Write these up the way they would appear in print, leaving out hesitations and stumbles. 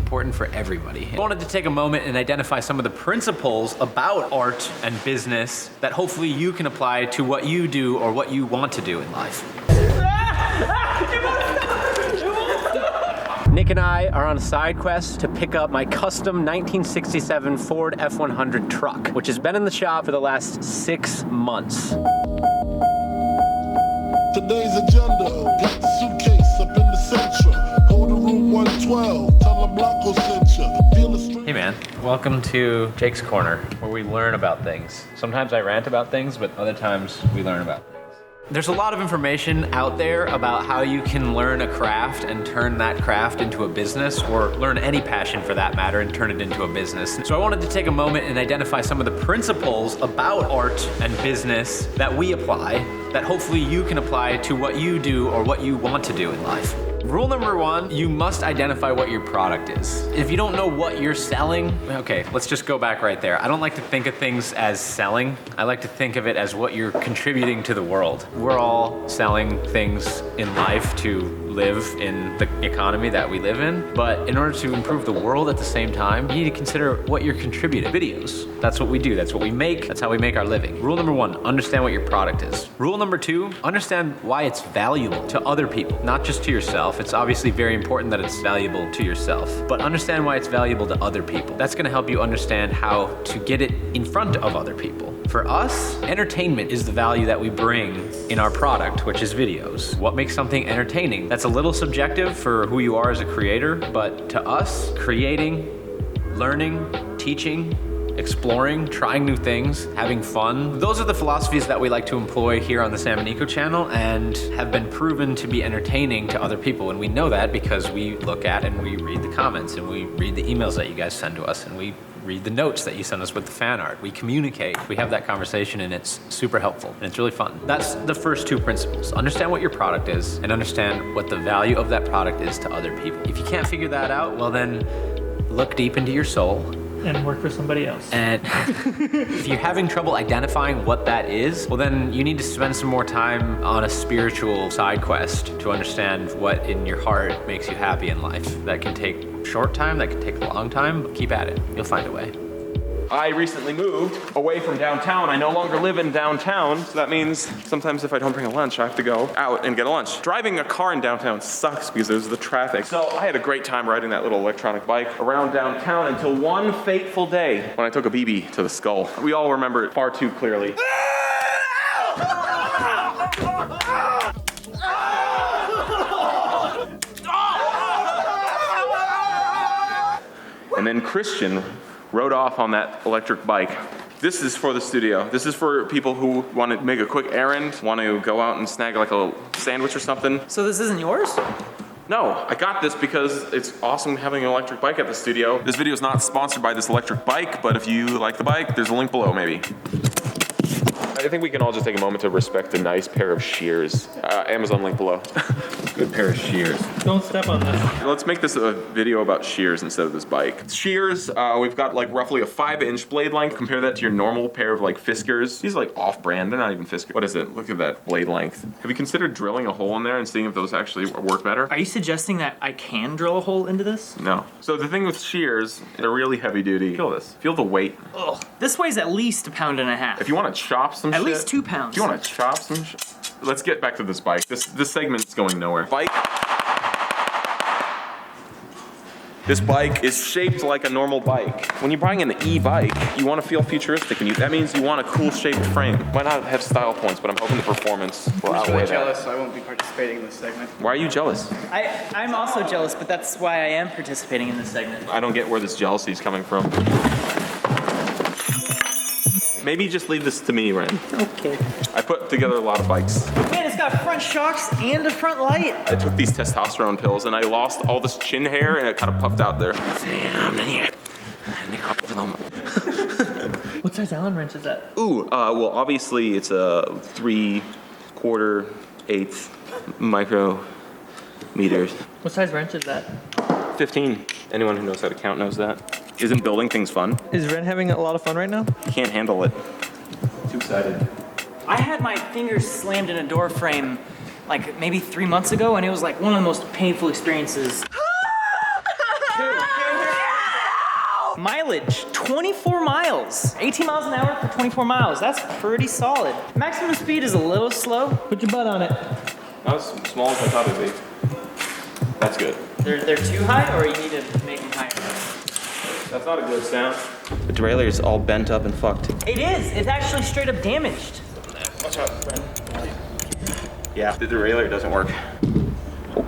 important for everybody. I wanted to take a moment and identify some of the principles about art and business that hopefully you can apply to what you do or what you want to do in life. Nick and I are on a side quest to pick up my custom 1967 Ford F100 truck, which has been in the shop for the last 6 months. Today's agenda, got the suitcase up in the Centra. Go to room 112, tell them Blanco sent you. Hey man, welcome to Jake's Corner, where we learn about things. Sometimes I rant about things, but other times we learn about things. There's a lot of information out there about how you can learn a craft and turn that craft into a business, or learn any passion for that matter and turn it into a business. So I wanted to take a moment and identify some of the principles about art and business that we apply, that hopefully you can apply to what you do or what you want to do in life. Rule number 1, you must identify what your product is. If you don't know what you're selling, okay, let's just go back right there. I don't like to think of things as selling. I like to think of it as what you're contributing to the world. We're all selling things in life to live in the economy that we live in, but in order to improve the world at the same time, you need to consider what you're contributing. Videos, that's what we do, that's what we make, that's how we make our living. Rule number 1, understand what your product is. Rule number 2, understand why it's valuable to other people, not just to yourself. It's obviously very important that it's valuable to yourself, but understand why it's valuable to other people. That's gonna help you understand how to get it in front of other people. For us, entertainment is the value that we bring in our product, which is videos. What makes something entertaining? That's a little subjective for who you are as a creator, but to us, creating, learning, teaching, exploring, trying new things, having fun. Those are the philosophies that we like to employ here on the Sam and Eco channel and have been proven to be entertaining to other people. And we know that because we look at and we read the comments and we read the emails that you guys send to us and we read the notes that you send us with the fan art. We communicate, we have that conversation, and it's super helpful and it's really fun. That's the first 2 principles. Understand what your product is and understand what the value of that product is to other people. If you can't figure that out, well then look deep into your soul and work for somebody else. And if you're having trouble identifying what that is, well then you need to spend some more time on a spiritual side quest to understand what in your heart makes you happy in life. That can take short time, that can take a long time, but keep at it. You'll find a way. I recently moved away from downtown. I no longer live in downtown, so that means sometimes if I don't bring a lunch, I have to go out and get a lunch. Driving a car in downtown sucks because there's the traffic. So I had a great time riding that little electronic bike around downtown until one fateful day when I took a BB to the skull. We all remember it far too clearly. And then Christian rode off on that electric bike. This is for the studio. This is for people who want to make a quick errand, want to go out and snag like a sandwich or something. So this isn't yours? No, I got this because it's awesome having an electric bike at the studio. This video is not sponsored by this electric bike, but if you like the bike, there's a link below maybe. I think we can all just take a moment to respect a nice pair of shears. Amazon link below. Good pair of shears. Don't step on this. Let's make this a video about shears instead of this bike. Shears, we've got like roughly a 5-inch blade length. Compare that to your normal pair of like Fiskars. These are like off-brand, they're not even Fiskars. What is it? Look at that blade length. Have you considered drilling a hole in there and seeing if those actually work better? Are you suggesting that I can drill a hole into this? No. So the thing with shears, they're really heavy duty. Feel this, feel the weight. Ugh. This weighs at least 1.5 pounds. If you want to chop some at shit. At least 2 pounds. If you want to chop some shit. Let's get back to this bike. This segment's going nowhere. Bike. This bike is shaped like a normal bike. When you're buying an e-bike, you want to feel futuristic, and that means you want a cool shaped frame. Might not have style points, but I'm hoping the performance will outweigh really that. jealous, so I won't be participating in this segment. Why are you jealous? I'm also jealous, but that's why I am participating in this segment. I don't get where this jealousy is coming from. Maybe just leave this to me, Ren. Okay. I put together a lot of bikes. Man, it's got front shocks and a front light. I took these testosterone pills and I lost all this chin hair and it kind of puffed out there. What size Allen wrench is that? Ooh, well obviously it's a 3/4 1/8 micrometers. What size wrench is that? 15. Anyone who knows how to count knows that. Isn't building things fun? Is Ren having a lot of fun right now? Can't handle it. Too excited. I had my fingers slammed in a door frame like maybe 3 months ago, and it was like one of the most painful experiences. Mileage, 24 miles. 18 miles an hour for 24 miles. That's pretty solid. Maximum speed is a little slow. Put your butt on it. Not as small as I thought it'd be. That's good. They're too high, or you need to make them higher? That's not a good sound. The derailleur is all bent up and fucked. It is. It's actually straight up damaged. Watch out, friend. Yeah, the derailleur doesn't work.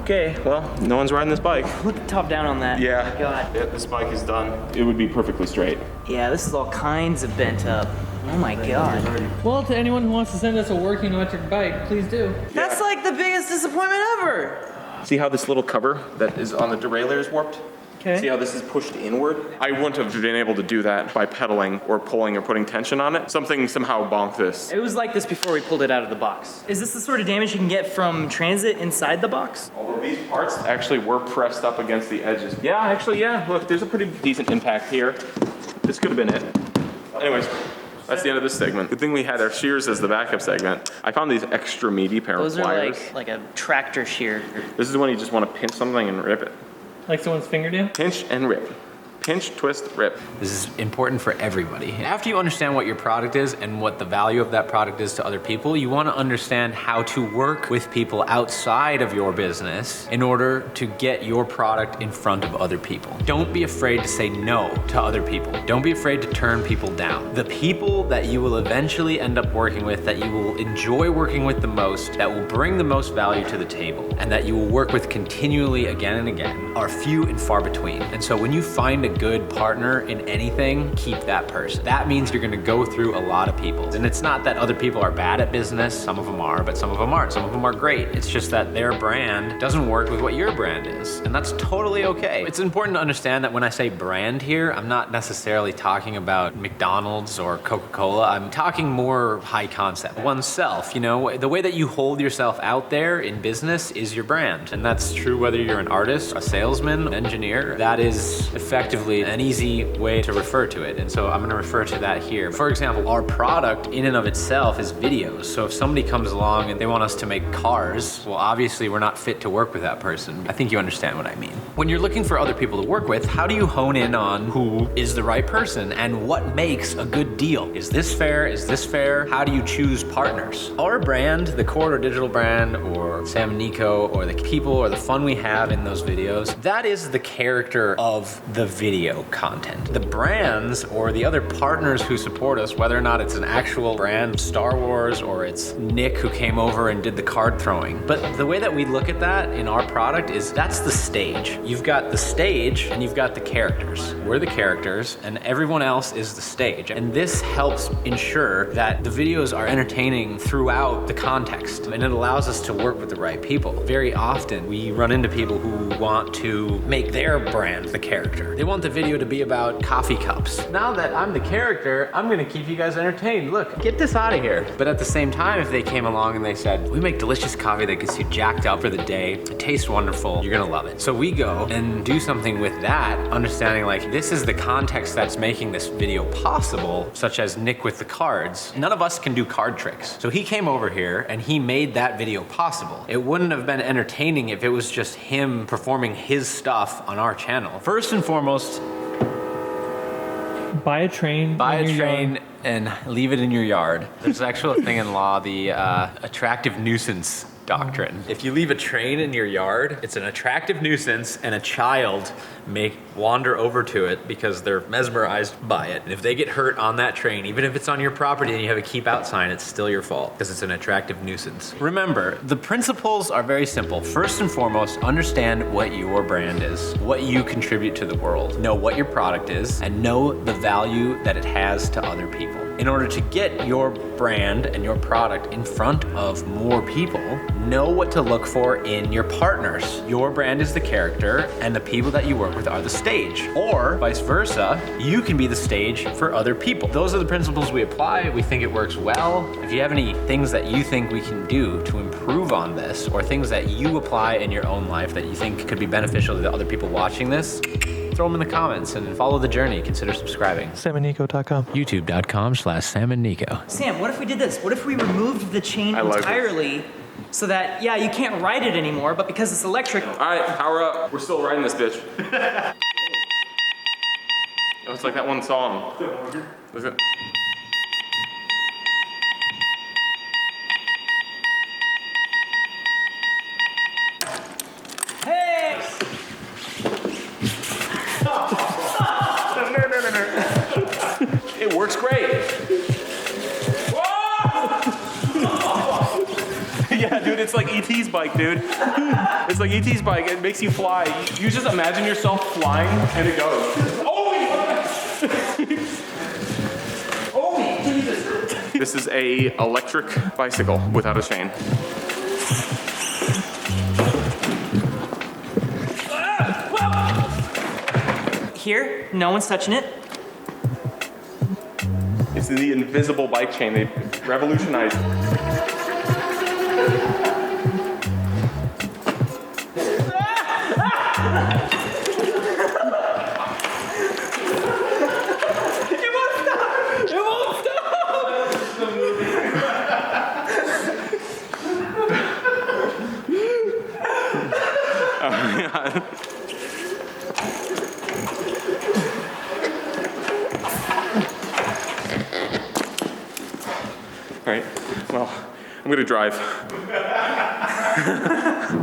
Okay, well, no one's riding this bike. Look top down on that. Yeah. Oh my God. Yeah, this bike is done. It would be perfectly straight. Yeah, this is all kinds of bent up. Oh my God. Well, to anyone who wants to send us a working electric bike, please do. That's like the biggest disappointment ever. See how this little cover that is on the derailleur is warped? Okay. See how this is pushed inward? I wouldn't have been able to do that by pedaling or pulling or putting tension on it. Something somehow bonked this. It was like this before we pulled it out of the box. Is this the sort of damage you can get from transit inside the box? Although these parts actually were pressed up against the edges. Yeah, actually, yeah. Look, there's a pretty decent impact here. This could have been it. Anyways, that's the end of this segment. Good thing we had our shears as the backup segment. I found these extra meaty pair of Those are pliers. like a tractor shear. This is when you just want to pinch something and rip it. Like someone's fingernail? Pinch and rip. Pinch, twist, rip. This is important for everybody. After you understand what your product is and what the value of that product is to other people, you want to understand how to work with people outside of your business in order to get your product in front of other people. Don't be afraid to say no to other people. Don't be afraid to turn people down. The people that you will eventually end up working with, that you will enjoy working with the most, that will bring the most value to the table, and that you will work with continually again and again, are few and far between. And so when you find a good partner in anything, keep that person. That means you're gonna go through a lot of people. And it's not that other people are bad at business, some of them are, but some of them aren't. Some of them are great. It's just that their brand doesn't work with what your brand is. And that's totally okay. It's important to understand that when I say brand here, I'm not necessarily talking about McDonald's or Coca-Cola. I'm talking more high concept. Oneself, you know, the way that you hold yourself out there in business is your brand. And that's true whether you're an artist, a salesman, an engineer. That is effectively an easy way to refer to it. And so I'm gonna refer to that here. For example, our product in and of itself is videos. So if somebody comes along and they want us to make cars, well, obviously we're not fit to work with that person. I think you understand what I mean. When you're looking for other people to work with, how do you hone in on who is the right person and what makes a good deal? Is this fair? Is this fair? How do you choose partners? Our brand, the Corridor Digital brand, or Sam and Nico, or the people or the fun we have in those videos, that is the character of the video content. The brands or the other partners who support us, whether or not it's an actual brand, Star Wars, or it's Nick who came over and did the card throwing. But the way that we look at that in our product is that's the stage. You've got the stage and you've got the characters. We're the characters and everyone else is the stage. And this helps ensure that the videos are entertaining throughout the context. And it allows us to work with the right people. Very often we run into people who want to make their brand the character. They want the video to be about coffee cups. Now that I'm the character, I'm gonna keep you guys entertained. Look, get this out of here. But at the same time, if they came along and they said, we make delicious coffee that gets you jacked up for the day, it tastes wonderful, you're gonna love it. So we go and do something with that, understanding like this is the context that's making this video possible, such as Nick with the cards. None of us can do card tricks. So he came over here and he made that video possible. It wouldn't have been entertaining if it was just him performing his stuff on our channel. First and foremost, Buy a train. buy in a your train yard. and leave it in your yard. There's actually a thing in law, the attractive nuisance doctrine. If you leave a train in your yard, it's an attractive nuisance and a child may wander over to it because they're mesmerized by it. And if they get hurt on that train, even if it's on your property and you have a keep out sign, it's still your fault because it's an attractive nuisance. Remember, the principles are very simple. First and foremost, understand what your brand is, what you contribute to the world. Know what your product is and know the value that it has to other people. In order to get your brand and your product in front of more people, know what to look for in your partners. Your brand is the character and the people that you work with are the stage. Or vice versa, you can be the stage for other people. Those are the principles we apply. We think it works well. If you have any things that you think we can do to improve on this, or things that you apply in your own life that you think could be beneficial to the other people watching this, throw them in the comments and follow the journey. Consider subscribing. SamandNico.com. YouTube.com/SamandNico. Sam, what if we did this? What if we removed the chain I like it. entirely so that, yeah, you can't ride it anymore, but because it's electric, All right, power up. We're still riding this bitch. It's like that one song. Was it? Hey! It works great. Yeah, dude, it's like E.T.'s bike, dude. It's like E.T.'s bike. It makes you fly. You just imagine yourself flying, and it goes. Oh, Jesus! This is a electric bicycle without a chain. Here, no one's touching it. It's the invisible bike chain. They revolutionized. All right, well, I'm gonna drive.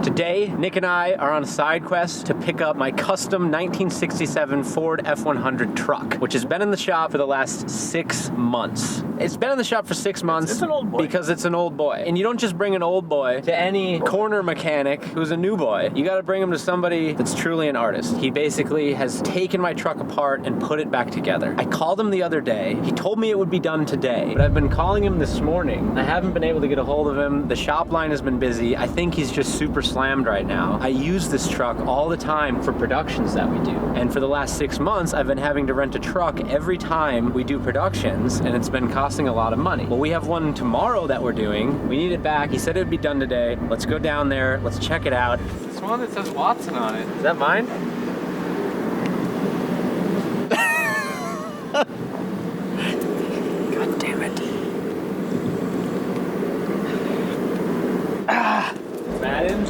Today, Nick and I are on a side quest to pick up my custom 1967 Ford F100 truck, which has been in the shop for the last 6 months. It's been in the shop for 6 months It's an old boy. because it's an old boy. And you don't just bring an old boy to any corner mechanic who's a new boy. You gotta bring him to somebody that's truly an artist. He basically has taken my truck apart and put it back together. I called him the other day. He told me it would be done today, but I've been calling him this morning. I haven't been able to get a hold of him. The shop line has been busy. I think he's just super slammed right now. I use this truck all the time for productions that we do. And for the last 6 months, I've been having to rent a truck every time we do productions, and it's been costing a lot of money. Well, we have one tomorrow that we're doing. We need it back. He said it would be done today. Let's go down there. Let's check it out. It's one that says Watson on it. Is that mine? God damn it. Madden?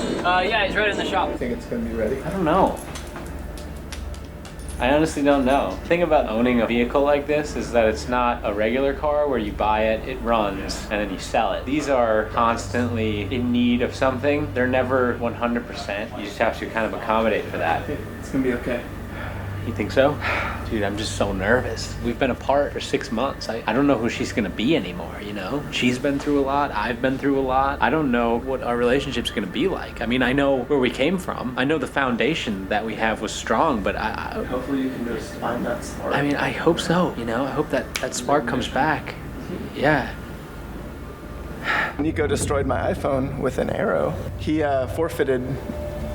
Yeah, he's right in the shop. Think it's gonna be ready? I don't know. I honestly don't know. The thing about owning a vehicle like this is that it's not a regular car where you buy it, it runs, and then you sell it. These are constantly in need of something. They're never 100%. You just have to kind of accommodate for that. It's gonna be okay. You think so? Dude, I'm just so nervous. We've been apart for 6 months. I don't know who she's gonna be anymore, you know? She's been through a lot, I've been through a lot. I don't know what our relationship's gonna be like. I mean, I know where we came from. I know the foundation that we have was strong, but Hopefully you can just find that spark. I mean, I hope so, you know? I hope that spark comes back. Yeah. Nico destroyed my iPhone with an arrow. He forfeited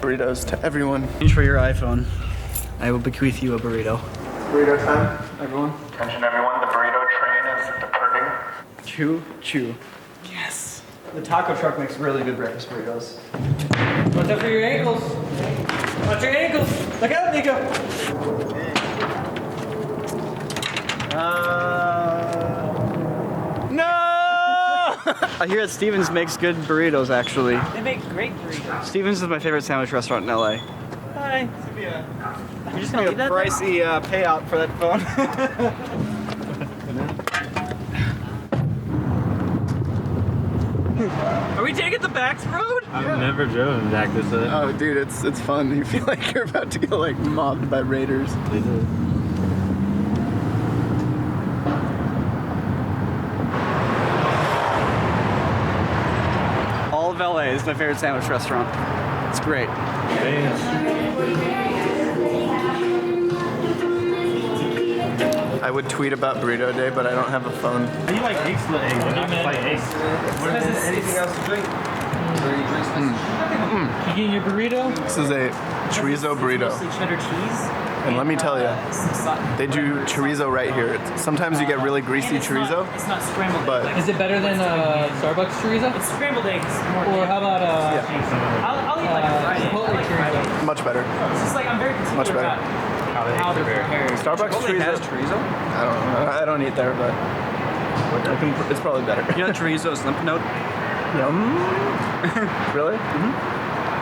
burritos to everyone. For your iPhone, I will bequeath you a burrito. Burrito time. Everyone? Attention everyone, the burrito train is departing. Chew, chew. Yes. The taco truck makes really good breakfast burritos. Watch out for your ankles. Watch your ankles. Look out, Nico. No! I hear that Stevens makes good burritos, actually. They make great burritos. Stevens is my favorite sandwich restaurant in LA. Hi. You're just gonna leave that there? Pricey payout for that phone. Are we taking the Bax Road? I've never driven back this way. Oh, dude, it's fun. You feel like you're about to get like mobbed by raiders. All of LA is my favorite sandwich restaurant. It's great. I would tweet about Burrito Day, but I don't have a phone. You like eggs to egg, but not like eggs. Anything else to drink? You getting your burrito? This is a chorizo burrito. Mostly cheddar cheese. And let me tell you, they do chorizo right here. Sometimes you get really greasy And chorizo. It's not scrambled But- eggs. Is it better than Starbucks chorizo? It's scrambled eggs. More Or how about I'll eat like a fried egg. Chipotle chorizo? Much better. It's just like I'm very particular Much better. about how they're prepared. Starbucks chorizo. chorizo? I don't know. I don't eat there, but it's probably better. You know chorizo's lymph node? Yum. Really? Mm-hmm.